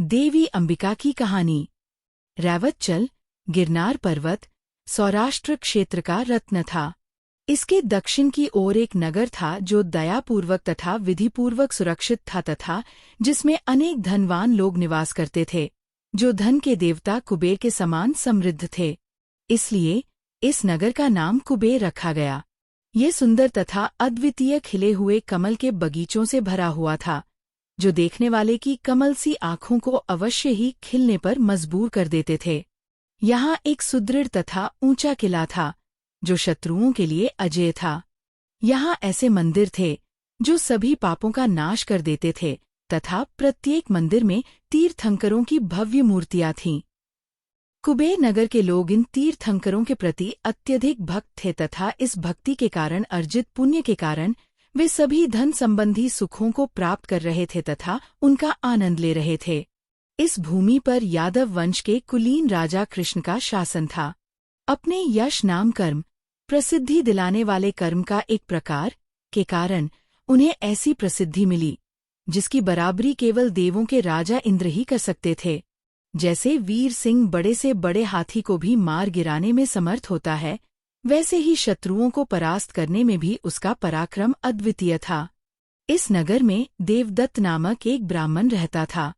देवी अंबिका की कहानी। रैवतचल, गिरनार पर्वत, सौराष्ट्र क्षेत्र का रत्न था। इसके दक्षिण की ओर एक नगर था जो दयापूर्वक तथा विधिपूर्वक सुरक्षित था तथा जिसमें अनेक धनवान लोग निवास करते थे, जो धन के देवता कुबेर के समान समृद्ध थे। इसलिए इस नगर का नाम कुबेर रखा गया। ये सुंदर तथा अद्वितीय खिले हुए कमल के बगीचों से भरा हुआ था, जो देखने वाले की कमल सी आँखों को अवश्य ही खिलने पर मजबूर कर देते थे। यहाँ एक सुदृढ़ तथा ऊंचा किला था, जो शत्रुओं के लिए अजेय था। यहाँ ऐसे मंदिर थे जो सभी पापों का नाश कर देते थे तथा प्रत्येक मंदिर में तीर्थंकरों की भव्य मूर्तियां थीं। कुबेर नगर के लोग इन तीर्थंकरों के प्रति अत्यधिक भक्त थे तथा इस भक्ति के कारण अर्जित पुण्य के कारण वे सभी धन संबंधी सुखों को प्राप्त कर रहे थे तथा उनका आनंद ले रहे थे। इस भूमि पर यादव वंश के कुलीन राजा कृष्ण का शासन था। अपने यश नाम कर्म, प्रसिद्धि दिलाने वाले कर्म का एक प्रकार के कारण उन्हें ऐसी प्रसिद्धि मिली जिसकी बराबरी केवल देवों के राजा इंद्र ही कर सकते थे। जैसे वीर सिंह बड़े से बड़े हाथी को भी मार गिराने में समर्थ होता है, वैसे ही शत्रुओं को परास्त करने में भी उसका पराक्रम अद्वितीय था। इस नगर में देवदत्त नामक एक ब्राह्मण रहता था।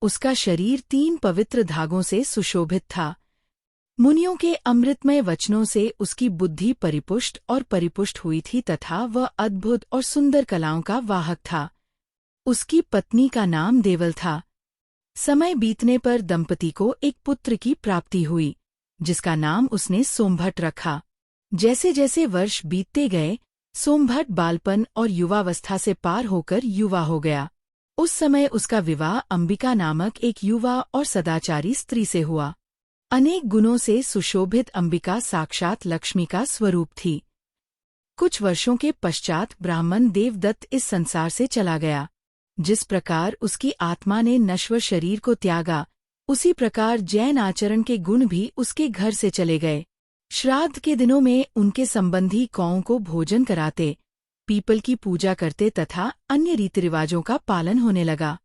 उसका शरीर 3 पवित्र धागों से सुशोभित था। मुनियों के अमृतमय वचनों से उसकी बुद्धि परिपुष्ट और परिपुष्ट हुई थी तथा वह अद्भुत और सुंदर कलाओं का वाहक था। उसकी पत्नी का नाम देवल था। समय बीतने पर दंपति को एक पुत्र की प्राप्ति हुई, जिसका नाम उसने सोमभट रखा। जैसे जैसे वर्ष बीतते गए, सोमभट बालपन और युवावस्था से पार होकर युवा हो गया। उस समय उसका विवाह अंबिका नामक एक युवा और सदाचारी स्त्री से हुआ। अनेक गुणों से सुशोभित अंबिका साक्षात लक्ष्मी का स्वरूप थी। कुछ वर्षों के पश्चात ब्राह्मण देवदत्त इस संसार से चला गया। जिस प्रकार उसकी आत्मा ने नश्वर शरीर को त्यागा, उसी प्रकार जैन आचरण के गुण भी उसके घर से चले गए। श्राद्ध के दिनों में उनके संबंधी कौओं को भोजन कराते, पीपल की पूजा करते तथा अन्य रीति रिवाजों का पालन होने लगा।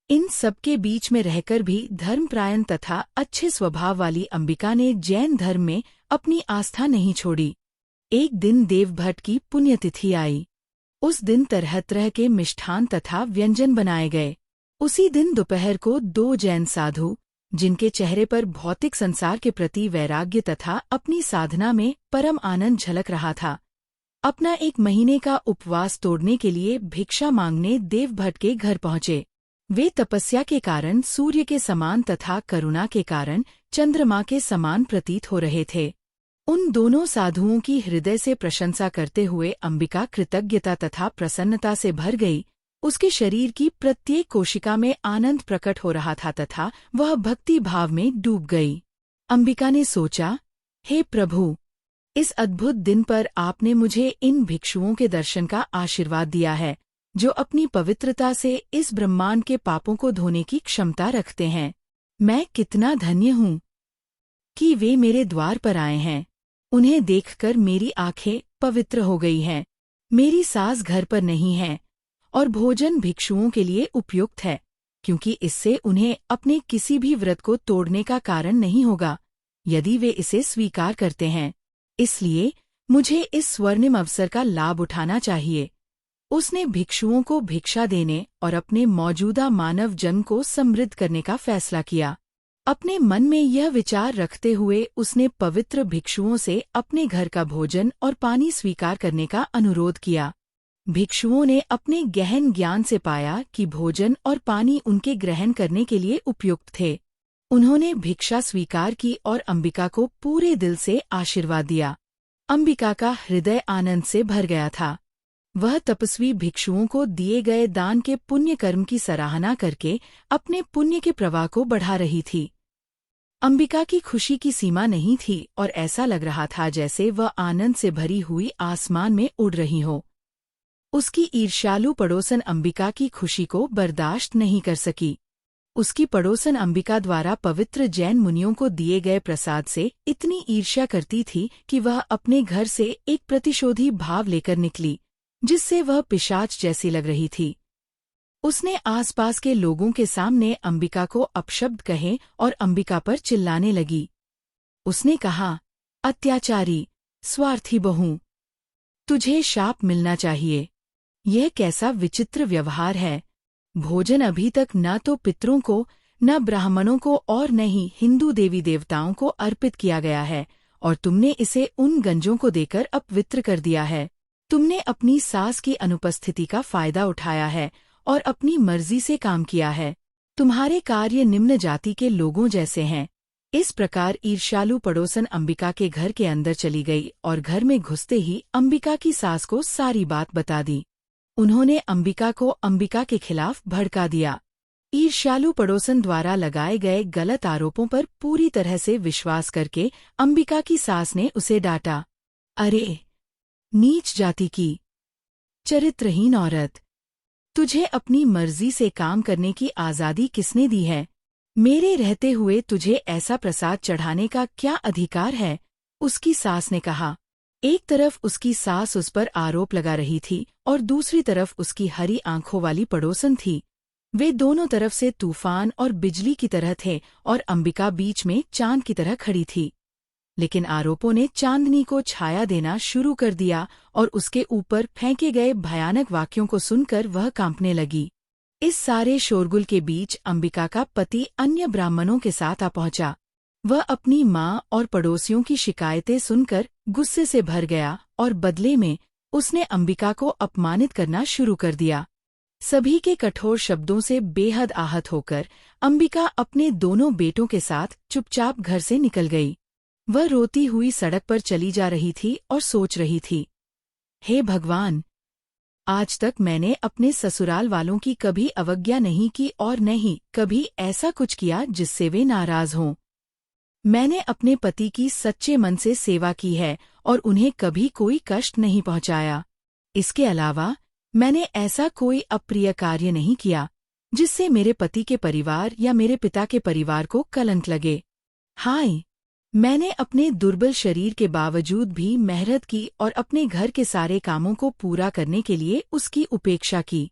इन सब के बीच में रहकर भी धर्मप्रायण तथा अच्छे स्वभाव वाली अंबिका ने जैन धर्म में अपनी आस्था नहीं छोड़ी। एक दिन देवभट्ट की पुण्यतिथि आई। उस दिन तरह तरह के मिष्ठान तथा व्यंजन बनाए गए। उसी दिन दोपहर को 2 जैन साधु, जिनके चेहरे पर भौतिक संसार के प्रति वैराग्य तथा अपनी साधना में परम आनंद झलक रहा था, अपना 1 महीने का उपवास तोड़ने के लिए भिक्षा मांगने देवभट्ट के घर पहुँचे। वे तपस्या के कारण सूर्य के समान तथा करुणा के कारण चंद्रमा के समान प्रतीत हो रहे थे। उन दोनों साधुओं की हृदय से प्रशंसा करते हुए अंबिका कृतज्ञता तथा प्रसन्नता से भर गई। उसके शरीर की प्रत्येक कोशिका में आनंद प्रकट हो रहा था तथा वह भक्ति भाव में डूब गई। अंबिका ने सोचा, हे प्रभु, इस अद्भुत दिन पर आपने मुझे इन भिक्षुओं के दर्शन का आशीर्वाद दिया है, जो अपनी पवित्रता से इस ब्रह्मांड के पापों को धोने की क्षमता रखते हैं। मैं कितना धन्य हूँ कि वे मेरे द्वार पर आए हैं। उन्हें देखकर मेरी आंखें पवित्र हो गई हैं। मेरी सास घर पर नहीं है और भोजन भिक्षुओं के लिए उपयुक्त है, क्योंकि इससे उन्हें अपने किसी भी व्रत को तोड़ने का कारण नहीं होगा, यदि वे इसे स्वीकार करते हैं। इसलिए मुझे इस स्वर्णिम अवसर का लाभ उठाना चाहिए। उसने भिक्षुओं को भिक्षा देने और अपने मौजूदा मानव जन्म को समृद्ध करने का फैसला किया। अपने मन में यह विचार रखते हुए उसने पवित्र भिक्षुओं से अपने घर का भोजन और पानी स्वीकार करने का अनुरोध किया। भिक्षुओं ने अपने गहन ज्ञान से पाया कि भोजन और पानी उनके ग्रहण करने के लिए उपयुक्त थे। उन्होंने भिक्षा स्वीकार की और अंबिका को पूरे दिल से आशीर्वाद दिया। अंबिका का हृदय आनंद से भर गया था। वह तपस्वी भिक्षुओं को दिए गए दान के पुण्य कर्म की सराहना करके अपने पुण्य के प्रवाह को बढ़ा रही थी। अंबिका की खुशी की सीमा नहीं थी और ऐसा लग रहा था जैसे वह आनंद से भरी हुई आसमान में उड़ रही हो। उसकी ईर्ष्यालु पड़ोसन अंबिका की खुशी को बर्दाश्त नहीं कर सकी। उसकी पड़ोसन अंबिका द्वारा पवित्र जैन मुनियों को दिए गए प्रसाद से इतनी ईर्ष्या करती थी कि वह अपने घर से एक प्रतिशोधी भाव लेकर निकली, जिससे वह पिशाच जैसी लग रही थी। उसने आसपास के लोगों के सामने अंबिका को अपशब्द कहे और अंबिका पर चिल्लाने लगी। उसने कहा, अत्याचारी, स्वार्थी बहू, तुझे शाप मिलना चाहिए। यह कैसा विचित्र व्यवहार है। भोजन अभी तक न तो पितरों को, न ब्राह्मणों को और न ही हिंदू देवी देवताओं को अर्पित किया गया है, और तुमने इसे उन गंजों को देकर अपवित्र कर दिया है। तुमने अपनी सास की अनुपस्थिति का फायदा उठाया है और अपनी मर्जी से काम किया है। तुम्हारे कार्य निम्न जाति के लोगों जैसे हैं। इस प्रकार ईर्ष्यालु पड़ोसन अंबिका के घर के अंदर चली गई और घर में घुसते ही अंबिका की सास को सारी बात बता दी। उन्होंने अंबिका को अंबिका के खिलाफ भड़का दिया। ईर्ष्यालु पड़ोसन द्वारा लगाए गए गलत आरोपों पर पूरी तरह से विश्वास करके अंबिका की सास ने उसे डांटा। अरे नीच जाति की, चरित्रहीन औरत, तुझे अपनी मर्जी से काम करने की आज़ादी किसने दी है? मेरे रहते हुए तुझे ऐसा प्रसाद चढ़ाने का क्या अधिकार है? उसकी सास ने कहा। एक तरफ उसकी सास उस पर आरोप लगा रही थी और दूसरी तरफ उसकी हरी आंखों वाली पड़ोसन थी। वे दोनों तरफ से तूफान और बिजली की तरह थे और अंबिका बीच में चांद की तरह खड़ी थी। लेकिन आरोपों ने चांदनी को छाया देना शुरू कर दिया और उसके ऊपर फेंके गए भयानक वाक्यों को सुनकर वह कांपने लगी। इस सारे शोरगुल के बीच अंबिका का पति अन्य ब्राह्मणों के साथ आ पहुंचा। वह अपनी माँ और पड़ोसियों की शिकायतें सुनकर गुस्से से भर गया और बदले में उसने अंबिका को अपमानित करना शुरू कर दिया। सभी के कठोर शब्दों से बेहद आहत होकर अंबिका अपने दोनों बेटों के साथ चुपचाप घर से निकल गई। वह रोती हुई सड़क पर चली जा रही थी और सोच रही थी, हे भगवान, आज तक मैंने अपने ससुराल वालों की कभी अवज्ञा नहीं की और न ही कभी ऐसा कुछ किया जिससे वे नाराज हों। मैंने अपने पति की सच्चे मन से सेवा की है और उन्हें कभी कोई कष्ट नहीं पहुंचाया। इसके अलावा मैंने ऐसा कोई अप्रिय कार्य नहीं किया जिससे मेरे पति के परिवार या मेरे पिता के परिवार को कलंक लगे। हाय, मैंने अपने दुर्बल शरीर के बावजूद भी मेहनत की और अपने घर के सारे कामों को पूरा करने के लिए उसकी उपेक्षा की।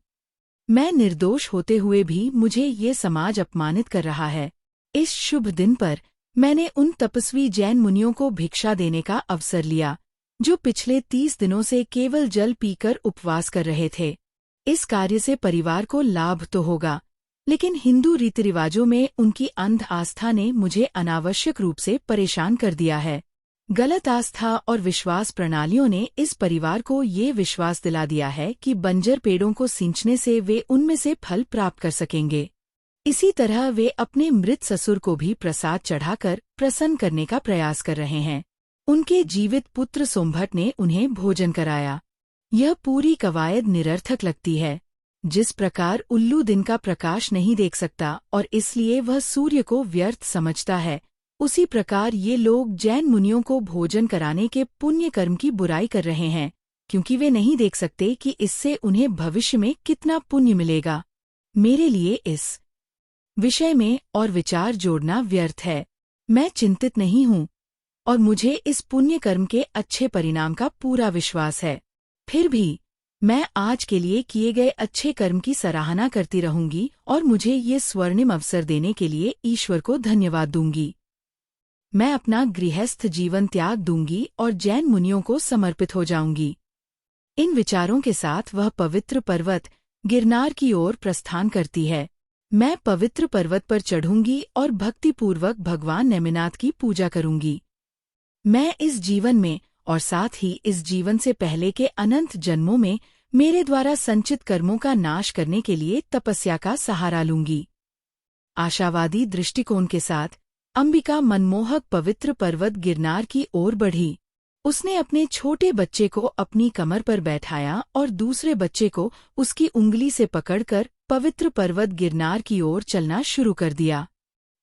मैं निर्दोष होते हुए भी मुझे ये समाज अपमानित कर रहा है। इस शुभ दिन पर मैंने उन तपस्वी जैन मुनियों को भिक्षा देने का अवसर लिया जो पिछले 30 दिनों से केवल जल पीकर उपवास कर रहे थे। इस कार्य से परिवार को लाभ तो होगा, लेकिन हिंदू रीति रिवाजों में उनकी अंध आस्था ने मुझे अनावश्यक रूप से परेशान कर दिया है। गलत आस्था और विश्वास प्रणालियों ने इस परिवार को ये विश्वास दिला दिया है कि बंजर पेड़ों को सींचने से वे उनमें से फल प्राप्त कर सकेंगे। इसी तरह वे अपने मृत ससुर को भी प्रसाद चढ़ाकर प्रसन्न करने का प्रयास कर रहे हैं। उनके जीवित पुत्र सोमभट ने उन्हें भोजन कराया। यह पूरी कवायद निरर्थक लगती है। जिस प्रकार उल्लू दिन का प्रकाश नहीं देख सकता और इसलिए वह सूर्य को व्यर्थ समझता है, उसी प्रकार ये लोग जैन मुनियों को भोजन कराने के पुण्य कर्म की बुराई कर रहे हैं, क्योंकि वे नहीं देख सकते कि इससे उन्हें भविष्य में कितना पुण्य मिलेगा। मेरे लिए इस विषय में और विचार जोड़ना व्यर्थ है। मैं चिंतित नहीं हूँ और मुझे इस पुण्य कर्म के अच्छे परिणाम का पूरा विश्वास है। फिर भी मैं आज के लिए किए गए अच्छे कर्म की सराहना करती रहूंगी और मुझे ये स्वर्णिम अवसर देने के लिए ईश्वर को धन्यवाद दूंगी। मैं अपना गृहस्थ जीवन त्याग दूंगी और जैन मुनियों को समर्पित हो जाऊंगी। इन विचारों के साथ वह पवित्र पर्वत गिरनार की ओर प्रस्थान करती है। मैं पवित्र पर्वत पर चढ़ूंगी और भक्तिपूर्वक भगवान नेमिनाथ की पूजा करूंगी। मैं इस जीवन में और साथ ही इस जीवन से पहले के अनंत जन्मों में मेरे द्वारा संचित कर्मों का नाश करने के लिए तपस्या का सहारा लूंगी। आशावादी दृष्टिकोण के साथ अंबिका मनमोहक पवित्र पर्वत गिरनार की ओर बढ़ी। उसने अपने छोटे बच्चे को अपनी कमर पर बैठाया और दूसरे बच्चे को उसकी उंगली से पकड़कर पवित्र पर्वत गिरनार की ओर चलना शुरू कर दिया।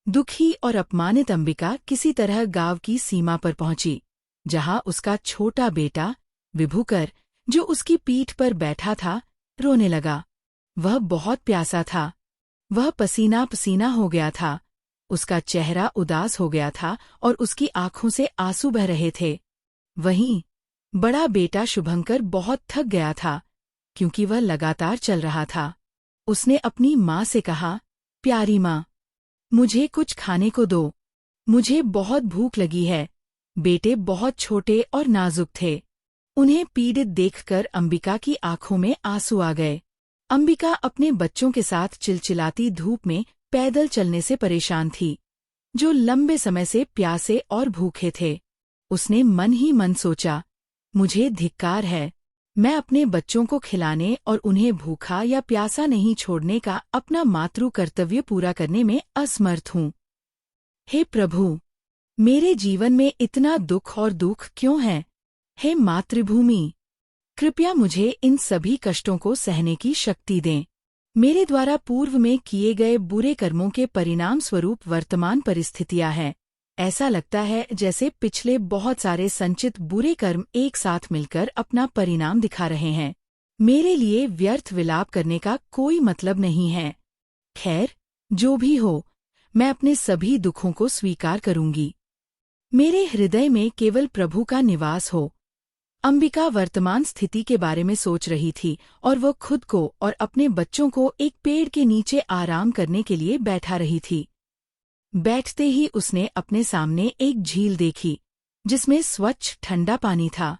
दुखी और अपमानित अंबिका किसी तरह गांव की सीमा पर पहुंची, जहां उसका छोटा बेटा विभुकर, जो उसकी पीठ पर बैठा था, रोने लगा। वह बहुत प्यासा था। वह पसीना पसीना हो गया था। उसका चेहरा उदास हो गया था और उसकी आंखों से आंसू बह रहे थे। वहीं बड़ा बेटा शुभंकर बहुत थक गया था, क्योंकि वह लगातार चल रहा था। उसने अपनी माँ से कहा, प्यारी माँ, मुझे कुछ खाने को दो, मुझे बहुत भूख लगी है। बेटे बहुत छोटे और नाजुक थे। उन्हें पीड़ित देखकर अंबिका की आंखों में आंसू आ गए। अंबिका अपने बच्चों के साथ चिलचिलाती धूप में पैदल चलने से परेशान थी, जो लंबे समय से प्यासे और भूखे थे। उसने मन ही मन सोचा, मुझे धिक्कार है, मैं अपने बच्चों को खिलाने और उन्हें भूखा या प्यासा नहीं छोड़ने का अपना मातृ कर्तव्य पूरा करने में असमर्थ हूँ। हे प्रभु, मेरे जीवन में इतना दुख और दुख क्यों है? हे मातृभूमि, कृपया मुझे इन सभी कष्टों को सहने की शक्ति दें। मेरे द्वारा पूर्व में किए गए बुरे कर्मों के परिणाम स्वरूप वर्तमान परिस्थितियां हैं। ऐसा लगता है जैसे पिछले बहुत सारे संचित बुरे कर्म एक साथ मिलकर अपना परिणाम दिखा रहे हैं। मेरे लिए व्यर्थ विलाप करने का कोई मतलब नहीं है। खैर, जो भी हो, मैं अपने सभी दुखों को स्वीकार करूंगी। मेरे हृदय में केवल प्रभु का निवास हो। अंबिका वर्तमान स्थिति के बारे में सोच रही थी और वह खुद को और अपने बच्चों को एक पेड़ के नीचे आराम करने के लिए बैठा रही थी। बैठते ही उसने अपने सामने एक झील देखी, जिसमें स्वच्छ ठंडा पानी था।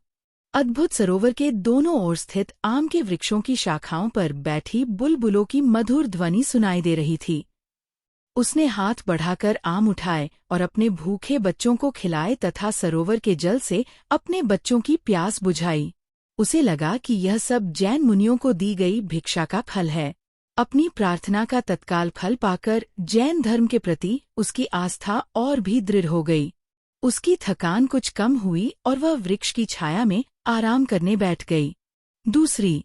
अद्भुत सरोवर के दोनों ओर स्थित आम के वृक्षों की शाखाओं पर बैठी बुलबुलों की मधुर ध्वनि सुनाई दे रही थी। उसने हाथ बढ़ाकर आम उठाए और अपने भूखे बच्चों को खिलाए तथा सरोवर के जल से अपने बच्चों की प्यास बुझाई। उसे लगा कि यह सब जैन मुनियों को दी गई भिक्षा का फल है। अपनी प्रार्थना का तत्काल फल पाकर जैन धर्म के प्रति उसकी आस्था और भी दृढ़ हो गई। उसकी थकान कुछ कम हुई और वह वृक्ष की छाया में आराम करने बैठ गई। दूसरी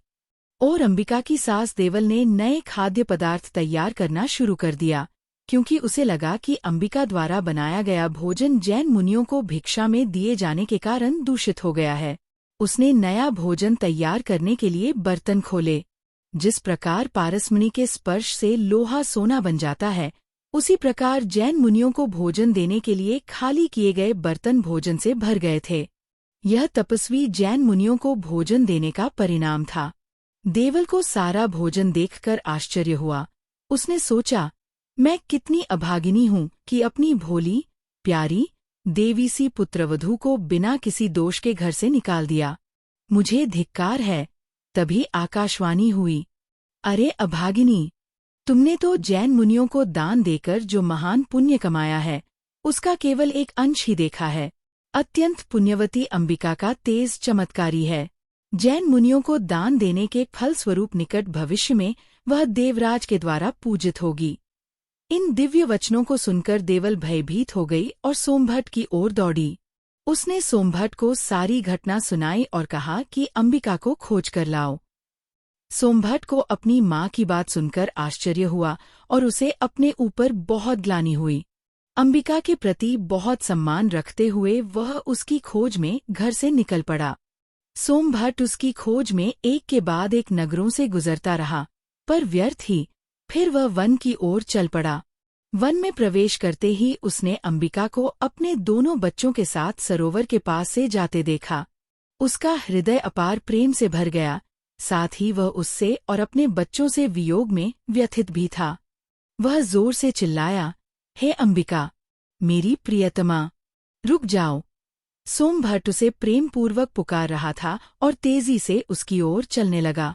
ओर अंबिका की सास देवल ने नए खाद्य पदार्थ तैयार करना शुरू कर दिया, क्योंकि उसे लगा कि अंबिका द्वारा बनाया गया भोजन जैन मुनियों को भिक्षा में दिए जाने के कारण दूषित हो गया है। उसने नया भोजन तैयार करने के लिए बर्तन खोले। जिस प्रकार पारसमणि के स्पर्श से लोहा सोना बन जाता है, उसी प्रकार जैन मुनियों को भोजन देने के लिए खाली किए गए बर्तन भोजन से भर गए थे। यह तपस्वी जैन मुनियों को भोजन देने का परिणाम था। देवल को सारा भोजन देखकर आश्चर्य हुआ। उसने सोचा, मैं कितनी अभागिनी हूँ कि अपनी भोली, प्यारी, देवी सी पुत्रवधू को बिना किसी दोष के घर से निकाल दिया। मुझे धिक्कार है। तभी आकाशवाणी हुई, अरे अभागिनी, तुमने तो जैन मुनियों को दान देकर जो महान पुण्य कमाया है, उसका केवल एक अंश ही देखा है। अत्यंत पुण्यवती अंबिका का तेज चमत्कारी है। जैन मुनियों को दान देने के फलस्वरूप निकट भविष्य में वह देवराज के द्वारा पूजित होगी। इन दिव्य वचनों को सुनकर देवल भयभीत हो गई और सोमभट्ट की ओर दौड़ी। उसने सोमभट्ट को सारी घटना सुनाई और कहा कि अंबिका को खोज कर लाओ। सोमभट्ट को अपनी माँ की बात सुनकर आश्चर्य हुआ और उसे अपने ऊपर बहुत ग्लानि हुई। अंबिका के प्रति बहुत सम्मान रखते हुए वह उसकी खोज में घर से निकल पड़ा। सोमभट्ट उसकी खोज में एक के बाद एक नगरों से गुजरता रहा, पर व्यर्थ ही। फिर वह वन की ओर चल पड़ा। वन में प्रवेश करते ही उसने अंबिका को अपने दोनों बच्चों के साथ सरोवर के पास से जाते देखा। उसका हृदय अपार प्रेम से भर गया, साथ ही वह उससे और अपने बच्चों से वियोग में व्यथित भी था। वह जोर से चिल्लाया, हे अंबिका, मेरी प्रियतमा, रुक जाओ। सोमभट्ट उसे प्रेमपूर्वक पुकार रहा था और तेजी से उसकी ओर चलने लगा।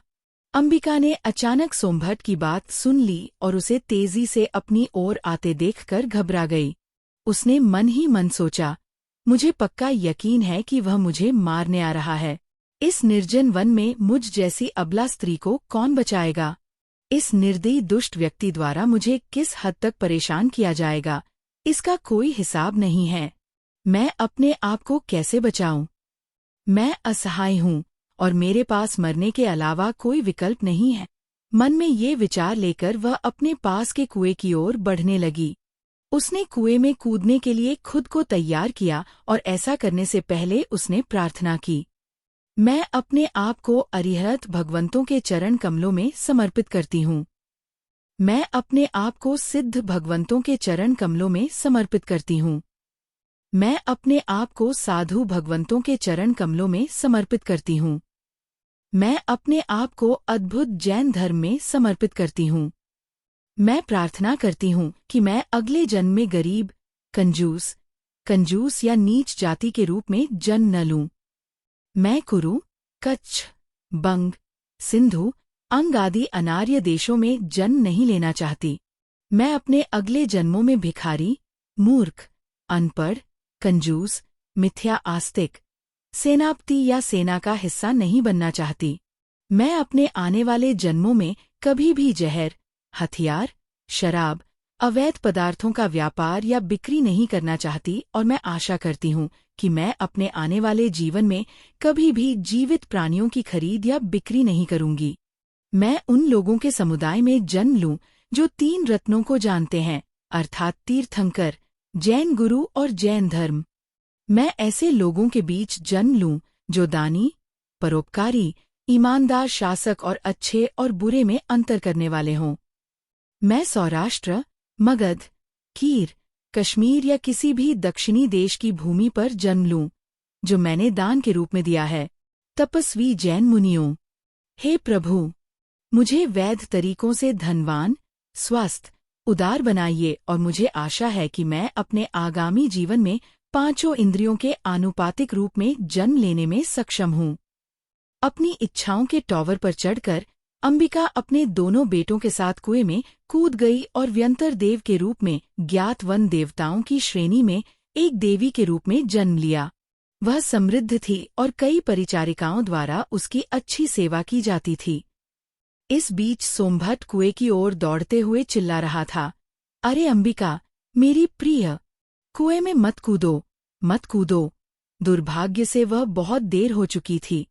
अंबिका ने अचानक सोमभट्ट की बात सुन ली और उसे तेजी से अपनी ओर आते देखकर घबरा गई। उसने मन ही मन सोचा, मुझे पक्का यकीन है कि वह मुझे मारने आ रहा है। इस निर्जन वन में मुझ जैसी अबला स्त्री को कौन बचाएगा? इस निर्दयी दुष्ट व्यक्ति द्वारा मुझे किस हद तक परेशान किया जाएगा, इसका कोई हिसाब नहीं है। मैं अपने आप को कैसे बचाऊं? मैं असहाय हूँ और मेरे पास मरने के अलावा कोई विकल्प नहीं है। मन में ये विचार लेकर वह अपने पास के कुएं की ओर बढ़ने लगी। उसने कुएं में कूदने के लिए खुद को तैयार किया और ऐसा करने से पहले उसने प्रार्थना की, मैं अपने आप को अरिहत भगवंतों के चरण कमलों में समर्पित करती हूँ। मैं अपने आप को सिद्ध भगवंतों के चरण कमलों में समर्पित करती हूँ। मैं अपने आप को साधु भगवंतों के चरण कमलों में समर्पित करती हूँ। मैं अपने आप को अद्भुत जैन धर्म में समर्पित करती हूँ। मैं प्रार्थना करती हूँ कि मैं अगले जन्म में गरीब, कंजूस या नीच जाति के रूप में जन्म न लूं। मैं कुरु, कच्छ, बंग, सिंधु, अंग आदि अनार्य देशों में जन्म नहीं लेना चाहती। मैं अपने अगले जन्मों में भिखारी, मूर्ख, अनपढ़, कंजूस, मिथ्या आस्तिक, सेनापति या सेना का हिस्सा नहीं बनना चाहती। मैं अपने आने वाले जन्मों में कभी भी जहर, हथियार, शराब, अवैध पदार्थों का व्यापार या बिक्री नहीं करना चाहती और मैं आशा करती हूँ कि मैं अपने आने वाले जीवन में कभी भी जीवित प्राणियों की खरीद या बिक्री नहीं करूंगी। मैं उन लोगों के समुदाय में जन्म लूं जो 3 रत्नों को जानते हैं, अर्थात तीर्थंकर, जैन गुरु और जैन धर्म। मैं ऐसे लोगों के बीच जन्म लूं जो दानी, परोपकारी, ईमानदार शासक और अच्छे और बुरे में अंतर करने वाले हों। मैं सौराष्ट्र, मगध, कीर, कश्मीर या किसी भी दक्षिणी देश की भूमि पर जन्म लूं, जो मैंने दान के रूप में दिया है, तपस्वी जैन मुनियों। हे प्रभु, मुझे वैध तरीकों से धनवान, स्वस्थ, उदार बनाइए और मुझे आशा है कि मैं अपने आगामी जीवन में 5 इंद्रियों के आनुपातिक रूप में जन्म लेने में सक्षम हूँ। अपनी इच्छाओं के टॉवर पर चढ़कर अंबिका अपने दोनों बेटों के साथ कुएं में कूद गई और व्यंतर देव के रूप में ज्ञात वन देवताओं की श्रेणी में एक देवी के रूप में जन्म लिया। वह समृद्ध थी और कई परिचारिकाओं द्वारा उसकी अच्छी सेवा की जाती थी। इस बीच सोमभट्ट कुएं की ओर दौड़ते हुए चिल्ला रहा था, अरे अंबिका, मेरी प्रिय, कुएं में मत कूदो, मत कूदो। दुर्भाग्य से वह बहुत देर हो चुकी थी।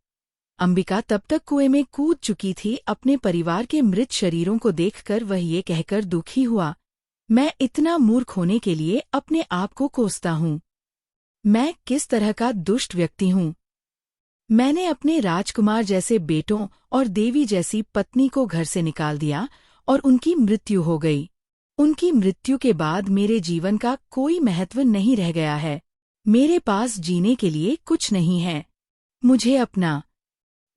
अंबिका तब तक कुएं में कूद चुकी थी। अपने परिवार के मृत शरीरों को देखकर वह ये कहकर दुखी हुआ, मैं इतना मूर्ख होने के लिए अपने आप को कोसता हूँ। मैं किस तरह का दुष्ट व्यक्ति हूँ। मैंने अपने राजकुमार जैसे बेटों और देवी जैसी पत्नी को घर से निकाल दिया और उनकी मृत्यु हो गई। उनकी मृत्यु के बाद मेरे जीवन का कोई महत्व नहीं रह गया है। मेरे पास जीने के लिए कुछ नहीं है। मुझे अपना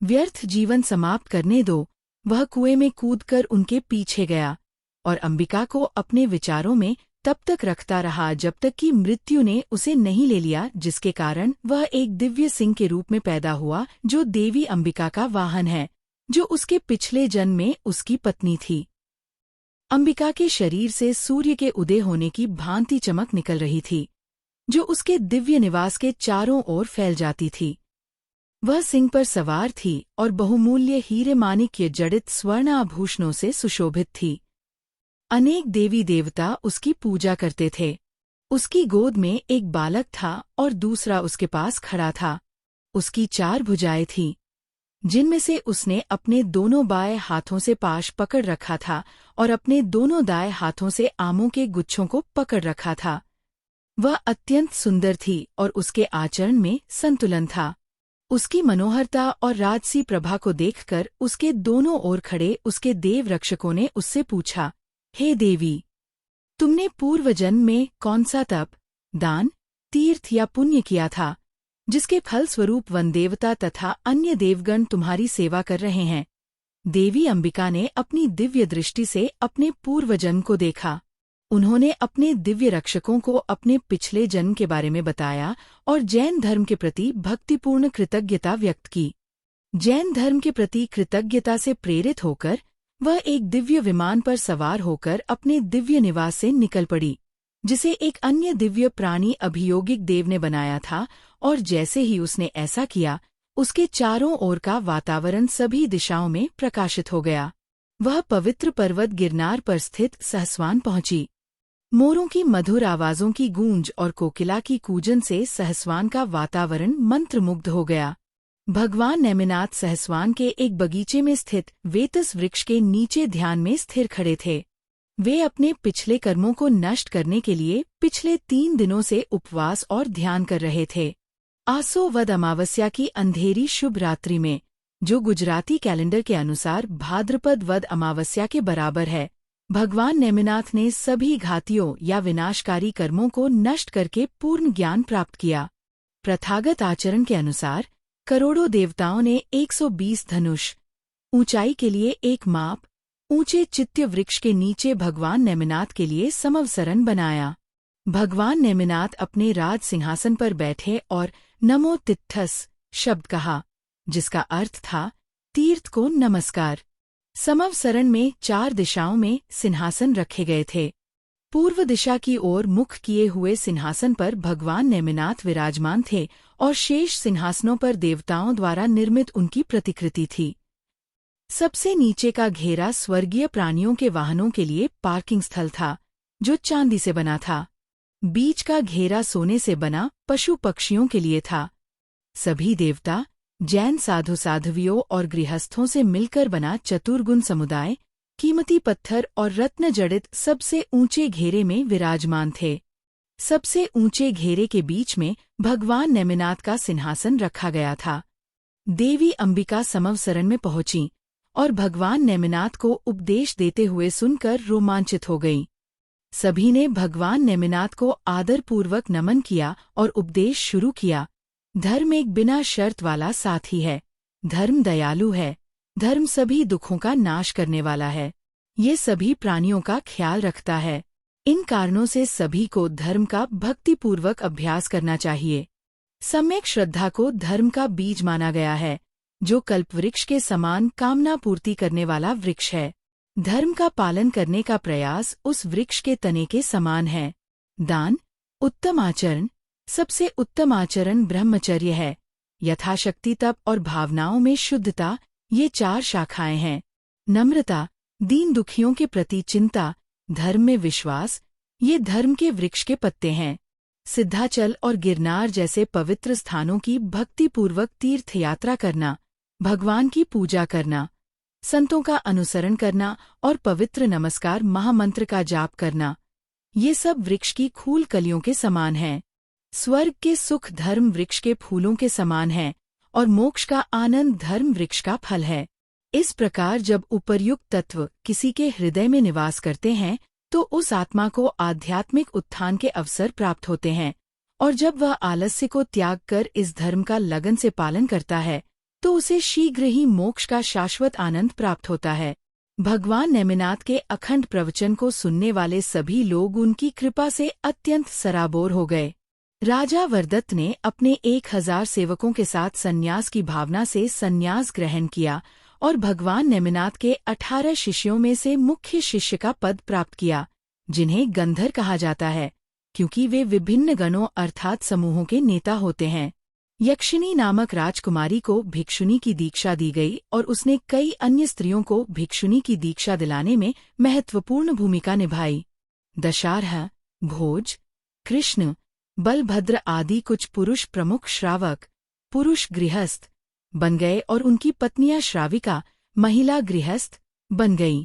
व्यर्थ जीवन समाप्त करने दो। वह कुएं में कूदकर उनके पीछे गया और अंबिका को अपने विचारों में तब तक रखता रहा जब तक कि मृत्यु ने उसे नहीं ले लिया, जिसके कारण वह एक दिव्य सिंह के रूप में पैदा हुआ जो देवी अंबिका का वाहन है, जो उसके पिछले जन्म में उसकी पत्नी थी। अंबिका के शरीर से सूर्य के उदय होने की भांति चमक निकल रही थी, जो उसके दिव्य निवास के चारों ओर फैल जाती थी। वह सिंह पर सवार थी और बहुमूल्य हीरे माणिक्य जड़ित स्वर्ण आभूषणों से सुशोभित थी। अनेक देवी देवता उसकी पूजा करते थे। उसकी गोद में एक बालक था और दूसरा उसके पास खड़ा था। उसकी 4 भुजाएं थीं, जिनमें से उसने अपने दोनों बाएं हाथों से पाश पकड़ रखा था और अपने दोनों दाएं हाथों से आमों के गुच्छों को पकड़ रखा था। वह अत्यंत सुंदर थी और उसके आचरण में संतुलन था। उसकी मनोहरता और राजसी प्रभा को देखकर उसके दोनों ओर खड़े उसके देव रक्षकों ने उससे पूछा, हे देवी, तुमने पूर्व जन्म में कौन सा तप, दान, तीर्थ या पुण्य किया था, जिसके फलस्वरूप वन देवता तथा अन्य देवगण तुम्हारी सेवा कर रहे हैं? देवी अंबिका ने अपनी दिव्य दृष्टि से अपने पूर्व जन्म को देखा। उन्होंने अपने दिव्य रक्षकों को अपने पिछले जन्म के बारे में बताया और जैन धर्म के प्रति भक्तिपूर्ण कृतज्ञता व्यक्त की। जैन धर्म के प्रति कृतज्ञता से प्रेरित होकर वह एक दिव्य विमान पर सवार होकर अपने दिव्य निवास से निकल पड़ी, जिसे एक अन्य दिव्य प्राणी अभियोगिक देव ने बनाया था, और जैसे ही उसने ऐसा किया, उसके चारों ओर का वातावरण सभी दिशाओं में प्रकाशित हो गया। वह पवित्र पर्वत गिरनार पर स्थित सहस्वान पहुंची। मोरों की मधुर आवाजों की गूंज और कोकिला की कूजन से सहस्वान का वातावरण मंत्रमुग्ध हो गया। भगवान नेमिनाथ सहस्वान के एक बगीचे में स्थित वेतस वृक्ष के नीचे ध्यान में स्थिर खड़े थे। वे अपने पिछले कर्मों को नष्ट करने के लिए पिछले 3 दिनों से उपवास और ध्यान कर रहे थे। आसो वद अमावस्या की अंधेरी शुभ रात्रि में, जो गुजराती कैलेंडर के अनुसार भाद्रपद वद अमावस्या के बराबर है, भगवान नेमिनाथ ने सभी घातियों या विनाशकारी कर्मों को नष्ट करके पूर्ण ज्ञान प्राप्त किया। प्रथागत आचरण के अनुसार करोड़ों देवताओं ने 120 धनुष ऊंचाई के लिए एक माप ऊंचे चित्य वृक्ष के नीचे भगवान नेमिनाथ के लिए समवसरण बनाया। भगवान नेमिनाथ अपने राज सिंहासन पर बैठे और नमो तित्थस शब्द कहा, जिसका अर्थ था तीर्थ को नमस्कार। समवसरण में 4 दिशाओं में सिंहासन रखे गए थे। पूर्व दिशा की ओर मुख किए हुए सिंहासन पर भगवान नेमिनाथ विराजमान थे और शेष सिंहासनों पर देवताओं द्वारा निर्मित उनकी प्रतिकृति थी। सबसे नीचे का घेरा स्वर्गीय प्राणियों के वाहनों के लिए पार्किंग स्थल था, जो चांदी से बना था। बीच का घेरा सोने से बना पशु पक्षियों के लिए था। सभी देवता, जैन साधु साध्वियों और गृहस्थों से मिलकर बना चतुर्गुण समुदाय कीमती पत्थर और रत्न जड़ित सबसे ऊंचे घेरे में विराजमान थे। सबसे ऊंचे घेरे के बीच में भगवान नेमिनाथ का सिंहासन रखा गया था। देवी अंबिका समवसरण में पहुंची और भगवान नेमिनाथ को उपदेश देते हुए सुनकर रोमांचित हो गईं। सभी ने भगवान नेमिनाथ को आदरपूर्वक नमन किया और उपदेश शुरू किया। धर्म एक बिना शर्त वाला साथी है। धर्म दयालु है। धर्म सभी दुखों का नाश करने वाला है। ये सभी प्राणियों का ख्याल रखता है। इन कारणों से सभी को धर्म का भक्तिपूर्वक अभ्यास करना चाहिए। सम्यक श्रद्धा को धर्म का बीज माना गया है, जो कल्पवृक्ष के समान कामना पूर्ति करने वाला वृक्ष है। धर्म का पालन करने का प्रयास उस वृक्ष के तने के समान है। दान, उत्तम आचरण, सबसे उत्तम आचरण ब्रह्मचर्य है। यथाशक्ति तप और भावनाओं में शुद्धता, ये 4 शाखाएं हैं। नम्रता, दीन दुखियों के प्रति चिंता, धर्म में विश्वास, ये धर्म के वृक्ष के पत्ते हैं। सिद्धाचल और गिरनार जैसे पवित्र स्थानों की भक्तिपूर्वक तीर्थ यात्रा करना, भगवान की पूजा करना, संतों का अनुसरण करना और पवित्र नमस्कार महामंत्र का जाप करना, ये सब वृक्ष की खूल कलियों के समान हैं। स्वर्ग के सुख धर्म वृक्ष के फूलों के समान है और मोक्ष का आनंद धर्म वृक्ष का फल है। इस प्रकार जब उपर्युक्त तत्व किसी के हृदय में निवास करते हैं तो उस आत्मा को आध्यात्मिक उत्थान के अवसर प्राप्त होते हैं, और जब वह आलस्य को त्याग कर इस धर्म का लगन से पालन करता है तो उसे शीघ्र ही मोक्ष का शाश्वत आनंद प्राप्त होता है। भगवान नेमिनाथ के अखंड प्रवचन को सुनने वाले सभी लोग उनकी कृपा से अत्यंत सराबोर हो गए। राजा वरदत्त ने अपने 1000 सेवकों के साथ संन्यास की भावना से संन्यास ग्रहण किया और भगवान नेमिनाथ के 18 शिष्यों में से मुख्य शिष्य का पद प्राप्त किया, जिन्हें गंधर कहा जाता है, क्योंकि वे विभिन्न गणों अर्थात समूहों के नेता होते हैं। यक्षिनी नामक राजकुमारी को भिक्षुनी की दीक्षा दी गई और उसने कई अन्य स्त्रियों को भिक्षुनी की दीक्षा दिलाने में महत्वपूर्ण भूमिका निभाई। दशारह, भोज, कृष्ण, बलभद्र आदि कुछ पुरुष प्रमुख श्रावक, पुरुष गृहस्थ बन गए और उनकी पत्नियां श्राविका, महिला गृहस्थ बन गईं।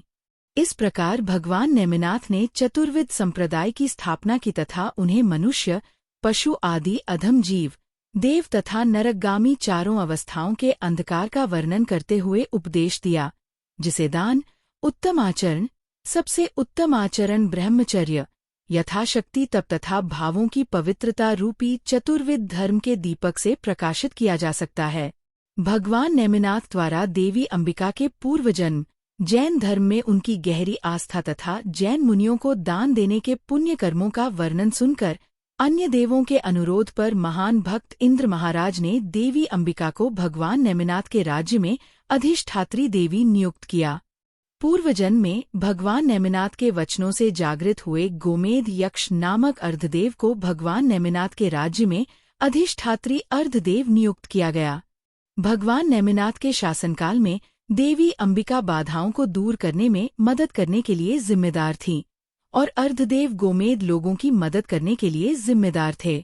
इस प्रकार भगवान नेमिनाथ ने चतुर्विध संप्रदाय की स्थापना की तथा उन्हें मनुष्य, पशु आदि अधम जीव, देव तथा नरकगामी चारों अवस्थाओं के अंधकार का वर्णन करते हुए उपदेश दिया, जिसे दान, उत्तम आचरण, सबसे उत्तम आचरण ब्रह्मचर्य, यथाशक्ति तप तथा भावों की पवित्रता रूपी चतुर्विध धर्म के दीपक से प्रकाशित किया जा सकता है। भगवान नेमिनाथ द्वारा देवी अंबिका के पूर्व जन्म, जैन धर्म में उनकी गहरी आस्था तथा जैन मुनियों को दान देने के पुण्य कर्मों का वर्णन सुनकर अन्य देवों के अनुरोध पर महान भक्त इंद्र महाराज ने देवी अंबिका को भगवान नेमिनाथ के राज्य में अधिष्ठात्री देवी नियुक्त किया। पूर्व जन्म में भगवान नेमिनाथ के वचनों से जागृत हुए गोमेध यक्ष नामक अर्धदेव को भगवान नेमिनाथ के राज्य में अधिष्ठात्री अर्धदेव नियुक्त किया गया। भगवान नेमिनाथ के शासनकाल में देवी अंबिका बाधाओं को दूर करने में मदद करने के लिए जिम्मेदार थीं और अर्धदेव गोमेद लोगों की मदद करने के लिए जिम्मेदार थे।